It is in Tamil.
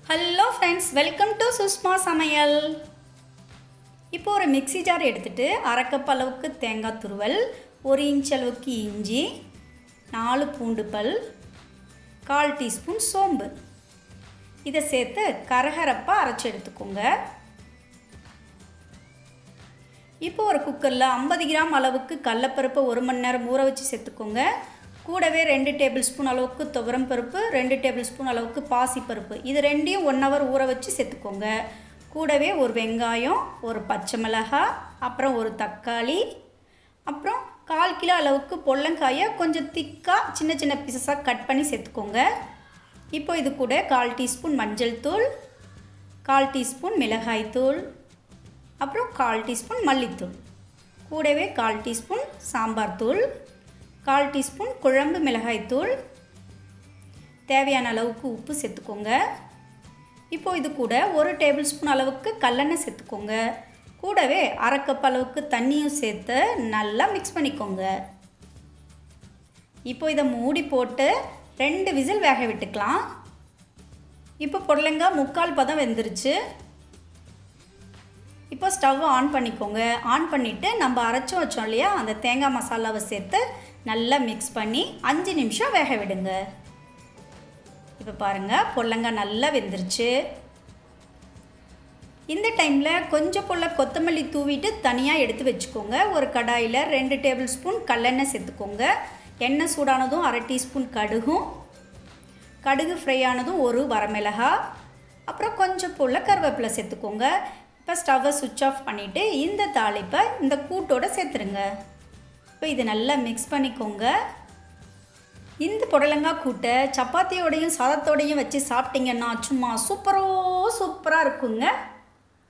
Hello friends, welcome to Sushma சமையல். இப்போ ஒரு மிக்ஸி ஜார் எடுத்துகிட்டு அரை கப் அளவுக்கு தேங்காய் துருவல், 1 இன்ச் அளவுக்கு இஞ்சி, 4 பூண்டு பல், 1/4 டீஸ்பூன் சோம்பு இதை சேர்த்து கரகரப்பாக அரைச்சி எடுத்துக்கோங்க. இப்போ ஒரு குக்கரில் 50 கிராம் அளவுக்கு கடலப்பருப்பை 1 மணி நேரம் ஊற வச்சு சேர்த்துக்கோங்க. கூடவே 2 டேபிள் ஸ்பூன் அளவுக்கு துவரம் பருப்பு, 2 டேபிள் ஸ்பூன் அளவுக்கு பாசிப்பருப்பு, இது ரெண்டையும் 1 ஹவர் ஊற வச்சு சேர்த்துக்கோங்க. கூடவே ஒரு வெங்காயம், ஒரு பச்சை மிளகாய், அப்புறம் ஒரு தக்காளி, அப்புறம் 1/4 கிலோ அளவுக்கு புடலங்காயை கொஞ்சம் திக்காக சின்ன சின்ன பீசஸாக கட் பண்ணி சேர்த்துக்கோங்க. இப்போ இது கூட 1/4 டீஸ்பூன் மஞ்சள் தூள், 1/4 டீஸ்பூன் மிளகாய் தூள், அப்புறம் 1/4 டீஸ்பூன் மல்லித்தூள், கூடவே 1/4 டீஸ்பூன் சாம்பார் தூள், 1/4 டீஸ்பூன் குழம்பு மிளகாய் தூள், தேவையான அளவுக்கு உப்பு சேர்த்துக்கோங்க. இப்போது இது கூட 1 டேபிள் ஸ்பூன் அளவுக்கு கல்லெண்ணெய் சேர்த்துக்கோங்க. கூடவே அரை கப் அளவுக்கு தண்ணியும் சேர்த்து நல்லா மிக்ஸ் பண்ணிக்கோங்க. இப்போ இதை மூடி போட்டு 2 விசில் வேக விட்டுக்கலாம். இப்போ புடலங்காய் 3/4 பதம் வெந்துருச்சு. இப்போ ஸ்டவ்வை ஆன் பண்ணிக்கோங்க. ஆன் பண்ணிவிட்டு நம்ம அரைச்சி வச்சோம் இல்லையா, அந்த தேங்காய் மசாலாவை சேர்த்து நல்லா மிக்ஸ் பண்ணி 5 நிமிஷம் வேக விடுங்க. இப்போ பாருங்கள், புடலங்காய் நல்லா வெந்துருச்சு. இந்த டைமில் கொஞ்சம் போல் கொத்தமல்லி தூவிட்டு தனியாக எடுத்து வச்சுக்கோங்க. ஒரு கடாயில் 2 டேபிள் ஸ்பூன் கல்லெண்ணெய் சேர்த்துக்கோங்க. எண்ணெய் சூடானதும் அரை டீஸ்பூன் கடுகு ஃப்ரை ஆனதும் 1 வரமிளகாய், அப்புறம் கொஞ்சம் போல் கருவேப்பிலை சேர்த்துக்கோங்க. இப்போ ஸ்டவ்வை சுவிட்ச் ஆஃப் பண்ணிவிட்டு இந்த தாளிப்பை இந்த கூட்டோடு சேர்த்துருங்க. இப்போ இது நல்லா மிக்ஸ் பண்ணிக்கோங்க. இந்த புடலங்காய் கூட்டை சப்பாத்தியோடையும் சாதத்தோடையும் வச்சு சாப்பிட்டிங்கன்னா சும்மா சூப்பராக இருக்குங்க.